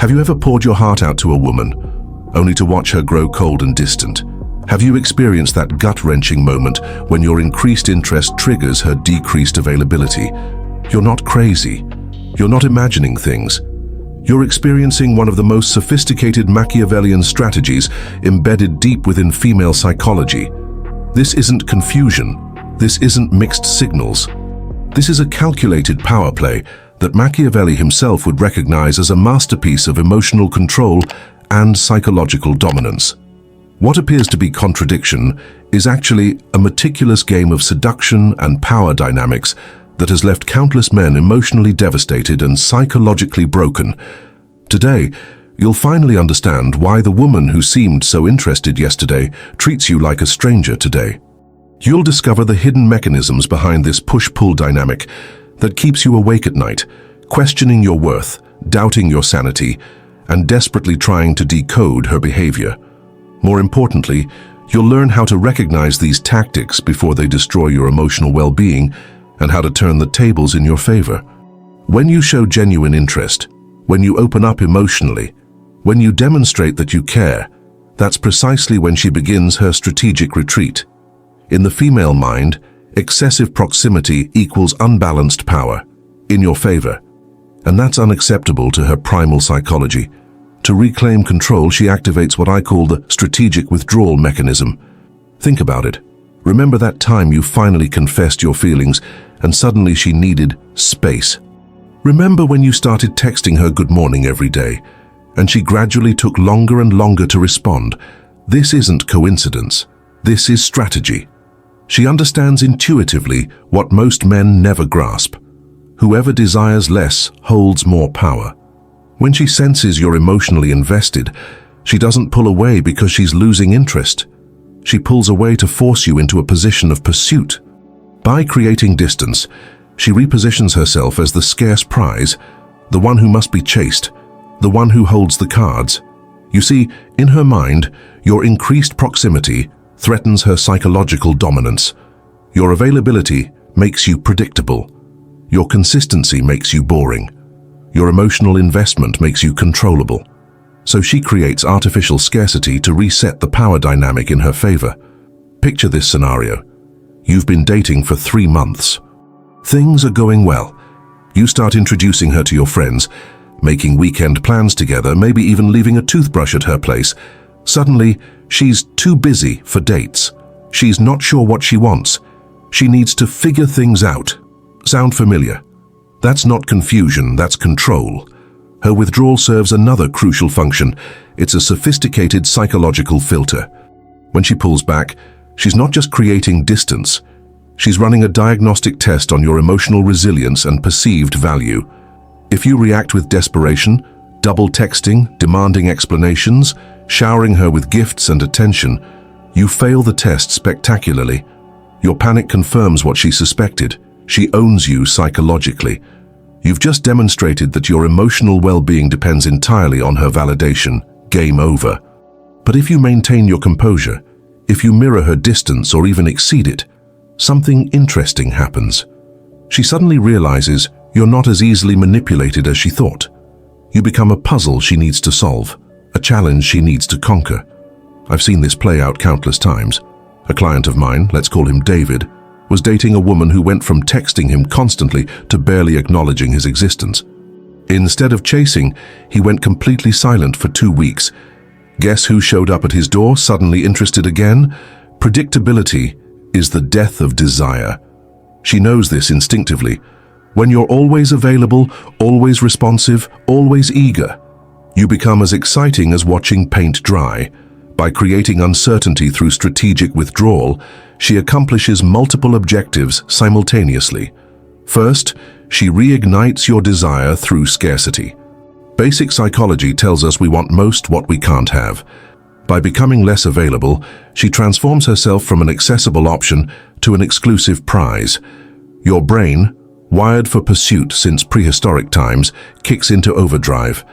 Have you ever poured your heart out to a woman, only to watch her grow cold and distant? Have you experienced that gut-wrenching moment when your increased interest triggers her decreased availability? You're not crazy. You're not imagining things. You're experiencing one of the most sophisticated Machiavellian strategies embedded deep within female psychology. This isn't confusion. This isn't mixed signals. This is a calculated power play that Machiavelli himself would recognize as a masterpiece of emotional control and psychological dominance. What appears to be contradiction is actually a meticulous game of seduction and power dynamics that has left countless men emotionally devastated and psychologically broken. Today, you'll finally understand why the woman who seemed so interested yesterday treats you like a stranger today. You'll discover the hidden mechanisms behind this push-pull dynamic that keeps you awake at night, questioning your worth, doubting your sanity, and desperately trying to decode her behavior. More importantly, you'll learn how to recognize these tactics before they destroy your emotional well-being and how to turn the tables in your favor. When you show genuine interest, when you open up emotionally, when you demonstrate that you care, that's precisely when she begins her strategic retreat. In the female mind, excessive proximity equals unbalanced power, in your favor, and that's unacceptable to her primal psychology. To reclaim control, she activates what I call the strategic withdrawal mechanism. Think about it. Remember that time you finally confessed your feelings and suddenly she needed space. Remember when you started texting her good morning every day and she gradually took longer and longer to respond? This isn't coincidence. This is strategy. She understands intuitively what most men never grasp. Whoever desires less holds more power. When she senses you're emotionally invested, she doesn't pull away because she's losing interest. She pulls away to force you into a position of pursuit. By creating distance, she repositions herself as the scarce prize, the one who must be chased, the one who holds the cards. You see, in her mind, your increased proximity threatens her psychological dominance. Your availability makes you predictable. Your consistency makes you boring. Your emotional investment makes you controllable. So she creates artificial scarcity to reset the power dynamic in her favor. Picture this scenario. You've been dating for 3 months. Things are going well. You start introducing her to your friends, making weekend plans together, maybe even leaving a toothbrush at her place. Suddenly, she's too busy for dates. She's not sure what she wants. She needs to figure things out. Sound familiar? That's not confusion, that's control. Her withdrawal serves another crucial function. It's a sophisticated psychological filter. When she pulls back, she's not just creating distance. She's running a diagnostic test on your emotional resilience and perceived value. If you react with desperation, double texting, demanding explanations, showering her with gifts and attention, you fail the test spectacularly. Your panic confirms what she suspected. She owns you psychologically. You've just demonstrated that your emotional well-being depends entirely on her validation. Game over. But if you maintain your composure, if you mirror her distance or even exceed it, something interesting happens. She suddenly realizes you're not as easily manipulated as she thought. You become a puzzle she needs to solve, a challenge she needs to conquer. I've seen this play out countless times. A client of mine, let's call him David, was dating a woman who went from texting him constantly to barely acknowledging his existence. Instead of chasing, he went completely silent for 2 weeks. Guess who showed up at his door, suddenly interested again? Predictability is the death of desire. She knows this instinctively. When you're always available, always responsive, always eager, you become as exciting as watching paint dry. By creating uncertainty through strategic withdrawal, she accomplishes multiple objectives simultaneously. First, she reignites your desire through scarcity. Basic psychology tells us we want most what we can't have. By becoming less available, she transforms herself from an accessible option to an exclusive prize. Your brain, wired for pursuit since prehistoric times, kicks into overdrive.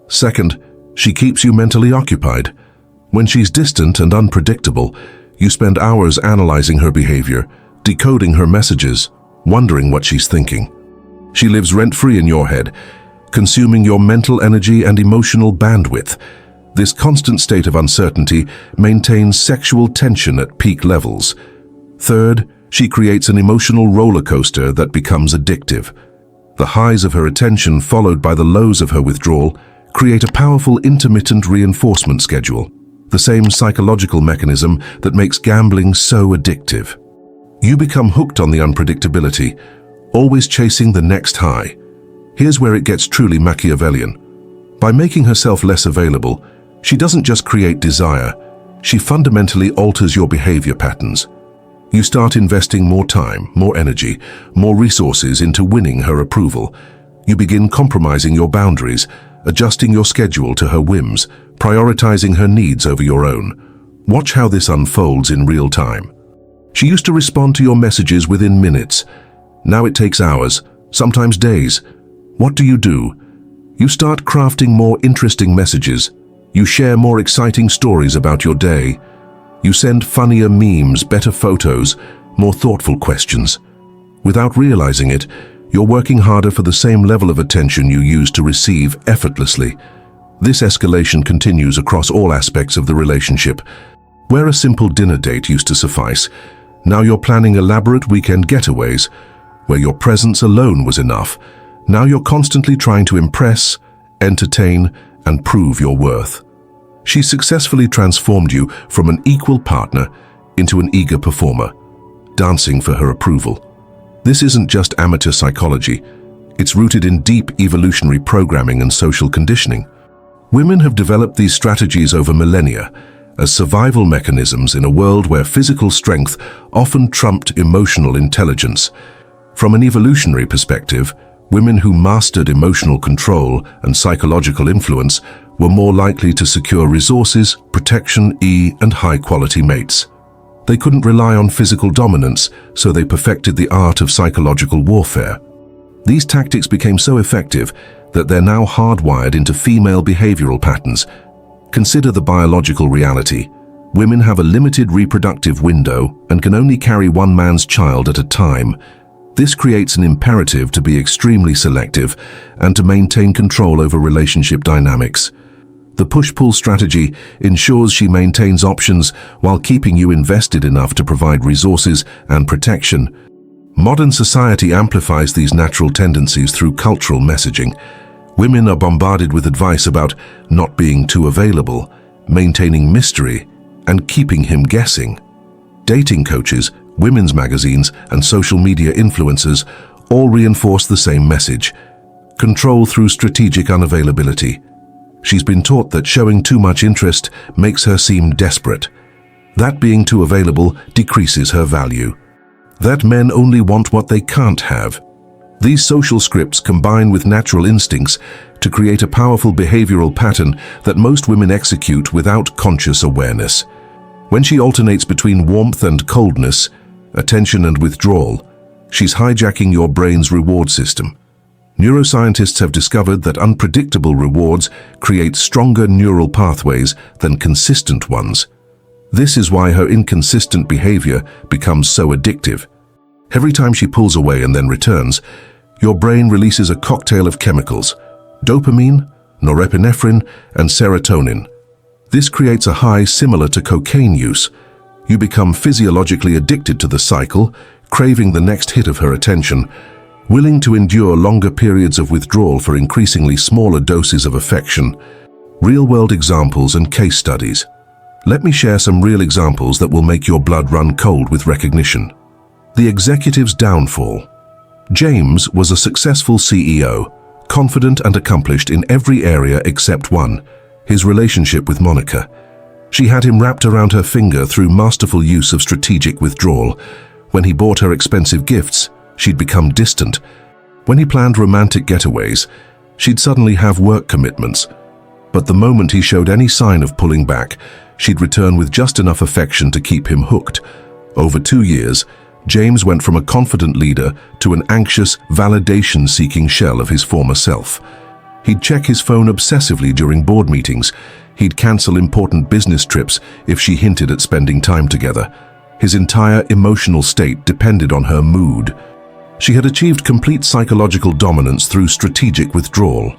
Second, she keeps you mentally occupied. When she's distant and unpredictable, you spend hours analyzing her behavior, decoding her messages, wondering what she's thinking. She lives rent-free in your head, consuming your mental energy and emotional bandwidth. This constant state of uncertainty maintains sexual tension at peak levels. Third, she creates an emotional roller coaster that becomes addictive. The highs of her attention, followed by the lows of her withdrawal, create a powerful intermittent reinforcement schedule, the same psychological mechanism that makes gambling so addictive. You become hooked on the unpredictability, always chasing the next high. Here's where it gets truly Machiavellian. By making herself less available, she doesn't just create desire, she fundamentally alters your behavior patterns. You start investing more time, more energy, more resources into winning her approval. You begin compromising your boundaries, adjusting your schedule to her whims, prioritizing her needs over your own. Watch how this unfolds in real time. She used to respond to your messages within minutes. Now it takes hours, sometimes days. What do? You start crafting more interesting messages. You share more exciting stories about your day. You send funnier memes, better photos, more thoughtful questions. Without realizing it, you're working harder for the same level of attention you used to receive effortlessly. This escalation continues across all aspects of the relationship. Where a simple dinner date used to suffice, now you're planning elaborate weekend getaways. Where your presence alone was enough, now you're constantly trying to impress, entertain, and prove your worth. She successfully transformed you from an equal partner into an eager performer, dancing for her approval. This isn't just amateur psychology. It's rooted in deep evolutionary programming and social conditioning. Women have developed these strategies over millennia as survival mechanisms in a world where physical strength often trumped emotional intelligence. From an evolutionary perspective, women who mastered emotional control and psychological influence were more likely to secure resources, protection, and high-quality mates. They couldn't rely on physical dominance, so they perfected the art of psychological warfare. These tactics became so effective that they're now hardwired into female behavioral patterns. Consider the biological reality. Women have a limited reproductive window and can only carry one man's child at a time. This creates an imperative to be extremely selective and to maintain control over relationship dynamics. The push-pull strategy ensures she maintains options while keeping you invested enough to provide resources and protection. Modern society amplifies these natural tendencies through cultural messaging. Women are bombarded with advice about not being too available, maintaining mystery, and keeping him guessing. Dating coaches, women's magazines, and social media influencers all reinforce the same message: control through strategic unavailability. She's been taught that showing too much interest makes her seem desperate, that being too available decreases her value, that men only want what they can't have. These social scripts combine with natural instincts to create a powerful behavioral pattern that most women execute without conscious awareness. When she alternates between warmth and coldness, attention and withdrawal, she's hijacking your brain's reward system. Neuroscientists have discovered that unpredictable rewards create stronger neural pathways than consistent ones. This is why her inconsistent behavior becomes so addictive. Every time she pulls away and then returns, your brain releases a cocktail of chemicals: dopamine, norepinephrine, and serotonin. This creates a high similar to cocaine use. You become physiologically addicted to the cycle, craving the next hit of her attention, willing to endure longer periods of withdrawal for increasingly smaller doses of affection. Real-world examples and case studies. Let me share some real examples that will make your blood run cold with recognition. The executive's downfall. James was a successful CEO, confident and accomplished in every area except one: his relationship with Monica. She had him wrapped around her finger through masterful use of strategic withdrawal. When he bought her expensive gifts, she'd become distant. When he planned romantic getaways, she'd suddenly have work commitments. But the moment he showed any sign of pulling back, she'd return with just enough affection to keep him hooked. Over 2 years, James went from a confident leader to an anxious, validation-seeking shell of his former self. He'd check his phone obsessively during board meetings. He'd cancel important business trips if she hinted at spending time together. His entire emotional state depended on her mood. She had achieved complete psychological dominance through strategic withdrawal.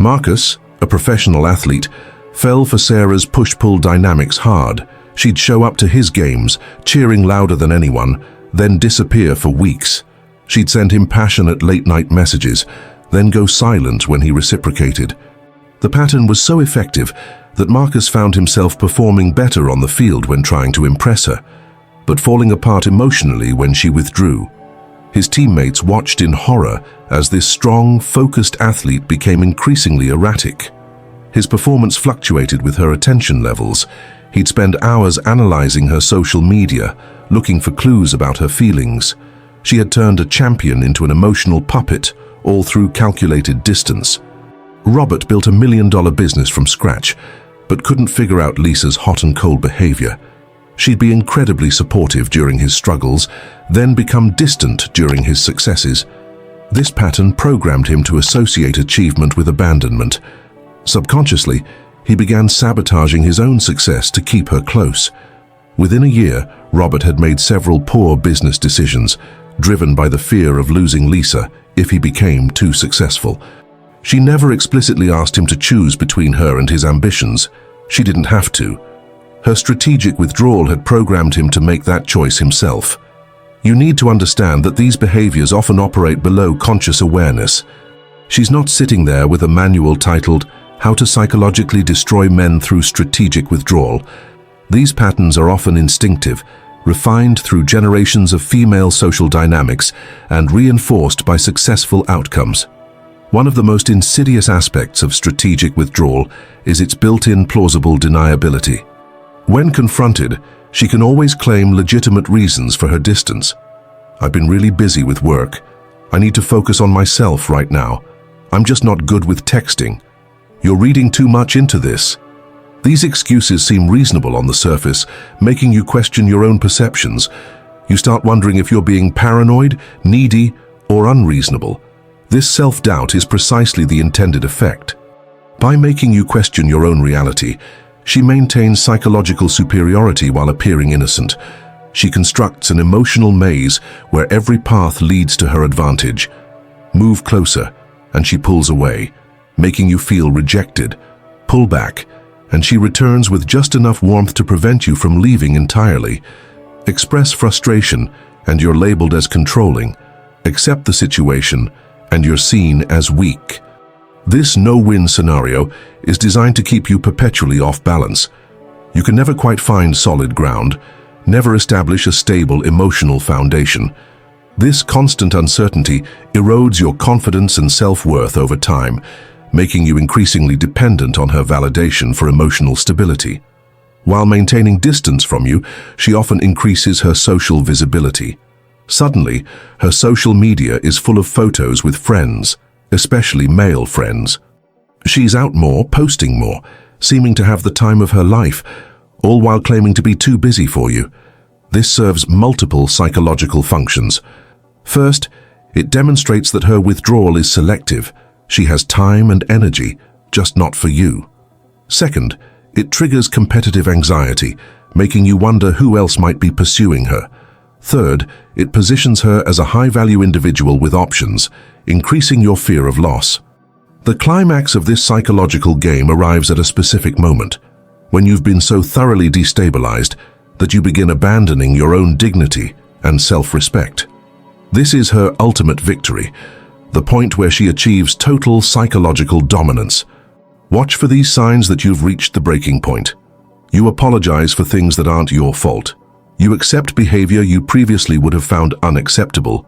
Marcus, a professional athlete, fell for Sarah's push-pull dynamics hard. She'd show up to his games, cheering louder than anyone, then disappear for weeks. She'd send him passionate late-night messages, then go silent when he reciprocated. The pattern was so effective that Marcus found himself performing better on the field when trying to impress her, but falling apart emotionally when she withdrew. His teammates watched in horror as this strong, focused athlete became increasingly erratic. His performance fluctuated with her attention levels. He'd spend hours analyzing her social media, looking for clues about her feelings. She had turned a champion into an emotional puppet, all through calculated distance. Robert built $1 million business from scratch, but couldn't figure out Lisa's hot and cold behavior. She'd be incredibly supportive during his struggles, then become distant during his successes. This pattern programmed him to associate achievement with abandonment. Subconsciously, he began sabotaging his own success to keep her close. Within a year, Robert had made several poor business decisions, driven by the fear of losing Lisa if he became too successful. She never explicitly asked him to choose between her and his ambitions. She didn't have to. Her strategic withdrawal had programmed him to make that choice himself. You need to understand that these behaviors often operate below conscious awareness. She's not sitting there with a manual titled, "How to Psychologically Destroy Men Through Strategic Withdrawal." These patterns are often instinctive, refined through generations of female social dynamics and reinforced by successful outcomes. One of the most insidious aspects of strategic withdrawal is its built-in plausible deniability. When confronted, she can always claim legitimate reasons for her distance. "I've been really busy with work. I need to focus on myself right now. I'm just not good with texting. You're reading too much into this." These excuses seem reasonable on the surface, making you question your own perceptions. You start wondering if you're being paranoid, needy, or unreasonable. This self-doubt is precisely the intended effect. By making you question your own reality, she maintains psychological superiority while appearing innocent. She constructs an emotional maze where every path leads to her advantage. Move closer, and she pulls away, making you feel rejected. Pull back, and she returns with just enough warmth to prevent you from leaving entirely. Express frustration, and you're labeled as controlling. Accept the situation, and you're seen as weak. This no-win scenario is designed to keep you perpetually off balance. You can never quite find solid ground, never establish a stable emotional foundation. This constant uncertainty erodes your confidence and self-worth over time, making you increasingly dependent on her validation for emotional stability. While maintaining distance from you, she often increases her social visibility. Suddenly, her social media is full of photos with friends, especially male friends. She's out more, posting more, seeming to have the time of her life, all while claiming to be too busy for you. This serves multiple psychological functions. First, it demonstrates that her withdrawal is selective. She has time and energy, just not for you. Second, it triggers competitive anxiety, making you wonder who else might be pursuing her. Third, it positions her as a high-value individual with options, increasing your fear of loss. The climax of this psychological game arrives at a specific moment, when you've been so thoroughly destabilized that you begin abandoning your own dignity and self-respect. This is her ultimate victory, the point where she achieves total psychological dominance. Watch for these signs that you've reached the breaking point. You apologize for things that aren't your fault. You accept behavior you previously would have found unacceptable.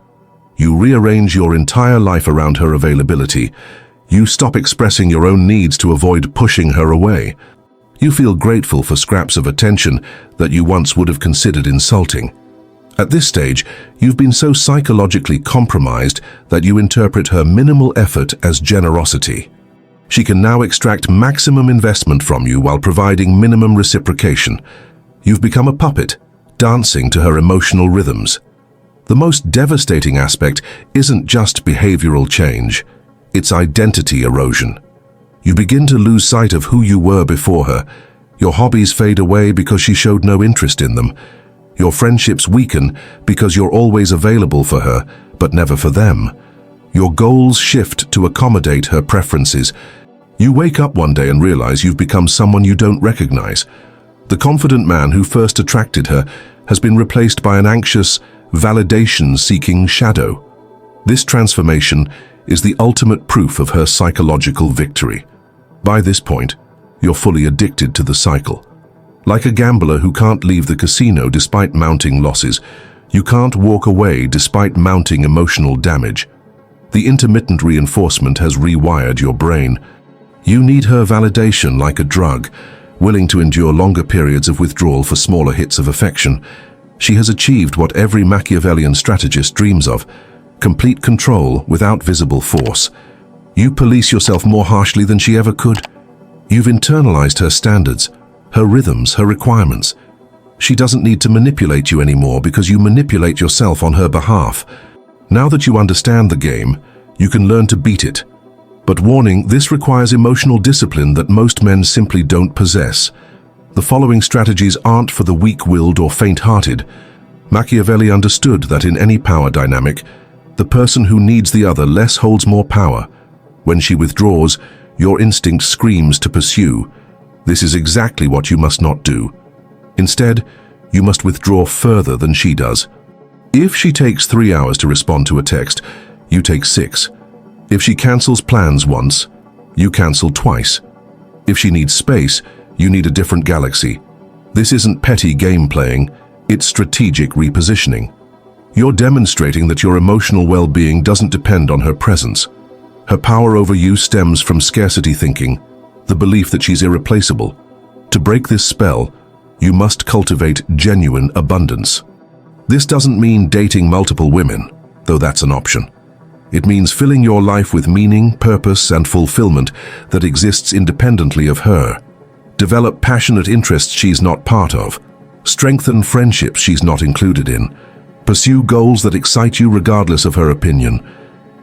You rearrange your entire life around her availability. You stop expressing your own needs to avoid pushing her away. You feel grateful for scraps of attention that you once would have considered insulting. At this stage, you've been so psychologically compromised that you interpret her minimal effort as generosity. She can now extract maximum investment from you while providing minimum reciprocation. You've become a puppet, dancing to her emotional rhythms. The most devastating aspect isn't just behavioral change, it's identity erosion. You begin to lose sight of who you were before her. Your hobbies fade away because she showed no interest in them. Your friendships weaken because you're always available for her, but never for them. Your goals shift to accommodate her preferences. You wake up one day and realize you've become someone you don't recognize. The confident man who first attracted her has been replaced by an anxious, validation-seeking shadow. This transformation is the ultimate proof of her psychological victory. By this point, you're fully addicted to the cycle. Like a gambler who can't leave the casino despite mounting losses, you can't walk away despite mounting emotional damage. The intermittent reinforcement has rewired your brain. You need her validation like a drug, willing to endure longer periods of withdrawal for smaller hits of affection. She has achieved what every Machiavellian strategist dreams of: complete control without visible force. You police yourself more harshly than she ever could. You've internalized her standards, her rhythms, her requirements. She doesn't need to manipulate you anymore because you manipulate yourself on her behalf. Now that you understand the game, you can learn to beat it. But warning, this requires emotional discipline that most men simply don't possess. The following strategies aren't for the weak-willed or faint-hearted. Machiavelli understood that in any power dynamic, the person who needs the other less holds more power. When she withdraws, your instinct screams to pursue. This is exactly what you must not do. Instead, you must withdraw further than she does. If she takes 3 hours to respond to a text, you take 6. If she cancels plans once, you cancel twice. If she needs space, you need a different galaxy. This isn't petty game playing, it's strategic repositioning. You're demonstrating that your emotional well-being doesn't depend on her presence. Her power over you stems from scarcity thinking, the belief that she's irreplaceable. To break this spell, you must cultivate genuine abundance. This doesn't mean dating multiple women, though that's an option. It means filling your life with meaning, purpose, and fulfillment that exists independently of her. Develop passionate interests she's not part of. Strengthen friendships she's not included in. Pursue goals that excite you regardless of her opinion.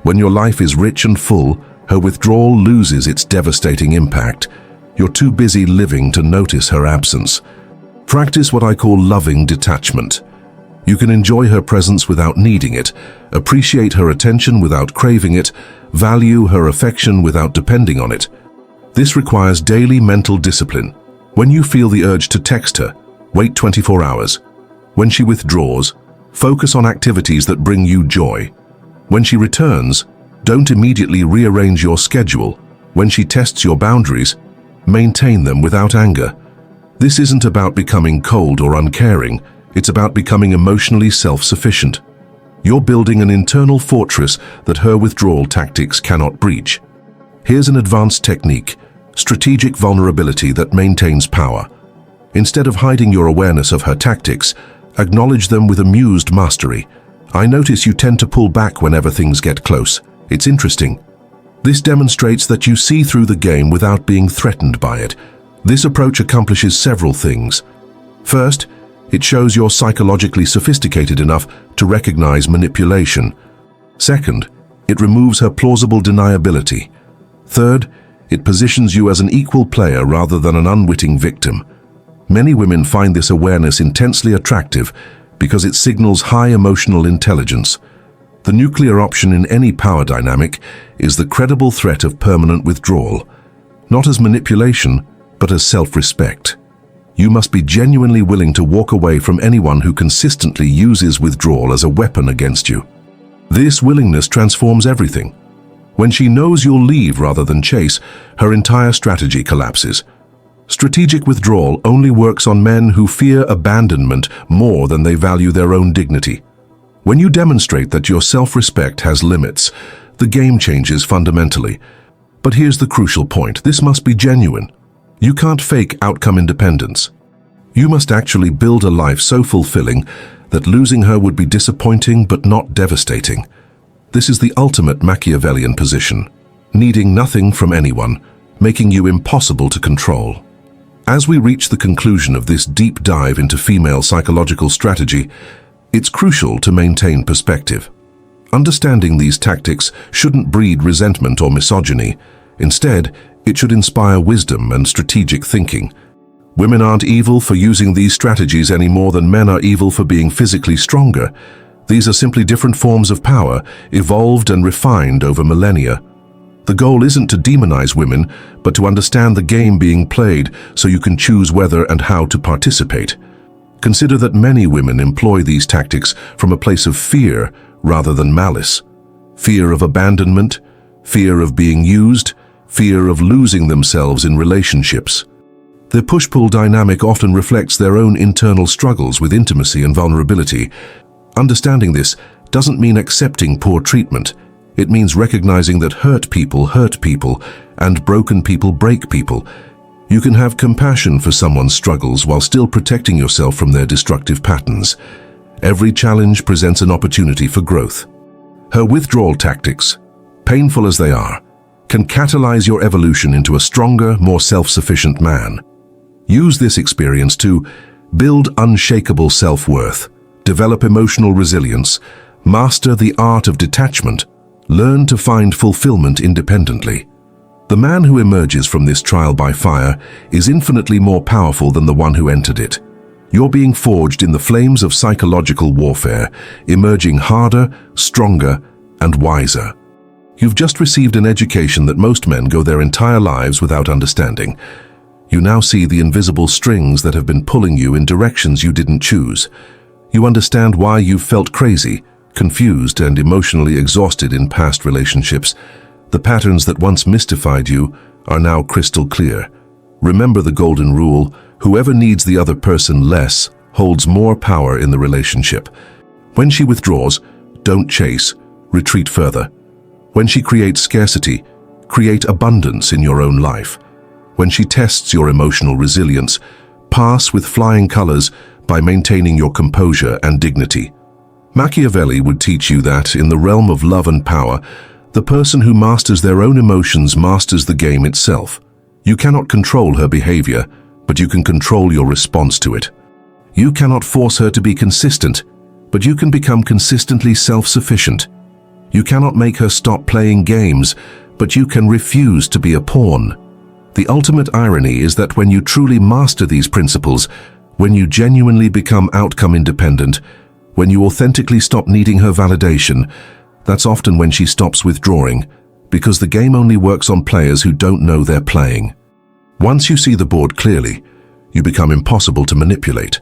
When your life is rich and full, her withdrawal loses its devastating impact. You're too busy living to notice her absence. Practice what I call loving detachment. You can enjoy her presence without needing it, appreciate her attention without craving it, value her affection without depending on it. This requires daily mental discipline. When you feel the urge to text her, wait 24 hours. When she withdraws, focus on activities that bring you joy. When she returns, don't immediately rearrange your schedule. When she tests your boundaries, maintain them without anger. This isn't about becoming cold or uncaring. It's about becoming emotionally self-sufficient. You're building an internal fortress that her withdrawal tactics cannot breach. Here's an advanced technique: strategic vulnerability that maintains power. Instead of hiding your awareness of her tactics, acknowledge them with amused mastery. I notice you tend to pull back whenever things get close. It's interesting. This demonstrates that you see through the game without being threatened by it. This approach accomplishes several things. First, it shows you're psychologically sophisticated enough to recognize manipulation. Second, it removes her plausible deniability. Third, it positions you as an equal player rather than an unwitting victim. Many women find this awareness intensely attractive because it signals high emotional intelligence. The nuclear option in any power dynamic is the credible threat of permanent withdrawal, not as manipulation, but as self-respect. You must be genuinely willing to walk away from anyone who consistently uses withdrawal as a weapon against you. This willingness transforms everything. When she knows you'll leave rather than chase, her entire strategy collapses. Strategic withdrawal only works on men who fear abandonment more than they value their own dignity. When you demonstrate that your self-respect has limits, the game changes fundamentally. But here's the crucial point: this must be genuine. You can't fake outcome independence. You must actually build a life so fulfilling that losing her would be disappointing but not devastating. This is the ultimate Machiavellian position, needing nothing from anyone, making you impossible to control. As we reach the conclusion of this deep dive into female psychological strategy, it's crucial to maintain perspective. Understanding these tactics shouldn't breed resentment or misogyny. Instead, it should inspire wisdom and strategic thinking. Women aren't evil for using these strategies any more than men are evil for being physically stronger. These are simply different forms of power, evolved and refined over millennia. The goal isn't to demonize women, but to understand the game being played so you can choose whether and how to participate. Consider that many women employ these tactics from a place of fear rather than malice. Fear of abandonment, fear of being used, fear of losing themselves in relationships. The push-pull dynamic often reflects their own internal struggles with intimacy and vulnerability. Understanding this doesn't mean accepting poor treatment. It means recognizing that hurt people and broken people break people. You can have compassion for someone's struggles while still protecting yourself from their destructive patterns. Every challenge presents an opportunity for growth. Her withdrawal tactics, painful as they are, can catalyze your evolution into a stronger, more self-sufficient man. Use this experience to build unshakable self-worth, develop emotional resilience, master the art of detachment, learn to find fulfillment independently. The man who emerges from this trial by fire is infinitely more powerful than the one who entered it. You're being forged in the flames of psychological warfare, emerging harder, stronger, and wiser. You've just received an education that most men go their entire lives without understanding. You now see the invisible strings that have been pulling you in directions you didn't choose. You understand why you've felt crazy, confused, and emotionally exhausted in past relationships. The patterns that once mystified you are now crystal clear. Remember the golden rule: whoever needs the other person less holds more power in the relationship. When she withdraws, don't chase, retreat further. When she creates scarcity, create abundance in your own life. When she tests your emotional resilience, pass with flying colors by maintaining your composure and dignity. Machiavelli would teach you that, in the realm of love and power, the person who masters their own emotions masters the game itself. You cannot control her behavior, but you can control your response to it. You cannot force her to be consistent, but you can become consistently self-sufficient. You cannot make her stop playing games, but you can refuse to be a pawn. The ultimate irony is that when you truly master these principles, when you genuinely become outcome independent, when you authentically stop needing her validation, that's often when she stops withdrawing, because the game only works on players who don't know they're playing. Once you see the board clearly, you become impossible to manipulate.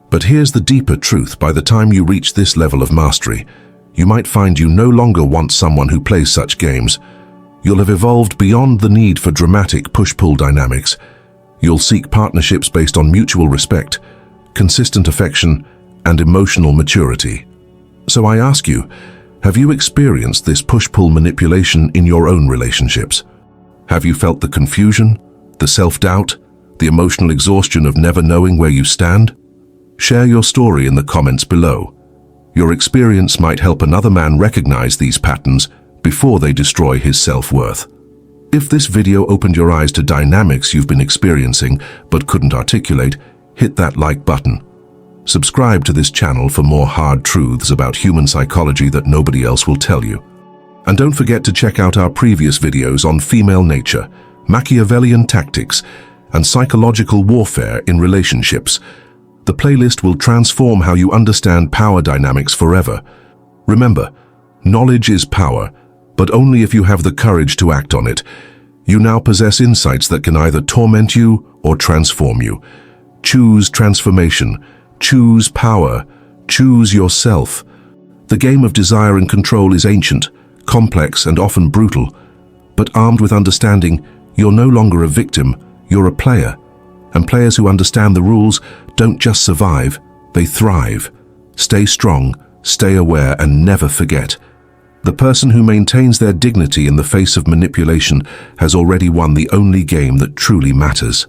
But here's the deeper truth: by the time you reach this level of mastery, you might find you no longer want someone who plays such games. You'll have evolved beyond the need for dramatic push-pull dynamics. You'll seek partnerships based on mutual respect, consistent affection, and emotional maturity. So I ask you, have you experienced this push-pull manipulation in your own relationships? Have you felt the confusion, the self-doubt, the emotional exhaustion of never knowing where you stand? Share your story in the comments below. Your experience might help another man recognize these patterns before they destroy his self-worth. If this video opened your eyes to dynamics you've been experiencing but couldn't articulate, hit that like button. Subscribe to this channel for more hard truths about human psychology that nobody else will tell you. And don't forget to check out our previous videos on female nature, Machiavellian tactics, and psychological warfare in relationships. The playlist will transform how you understand power dynamics forever. Remember, knowledge is power, but only if you have the courage to act on it. You now possess insights that can either torment you or transform you. Choose transformation. Choose power. Choose yourself. The game of desire and control is ancient, complex, and often brutal. But armed with understanding, you're no longer a victim, you're a player. And players who understand the rules don't just survive, they thrive. Stay strong, stay aware, and never forget. The person who maintains their dignity in the face of manipulation has already won the only game that truly matters.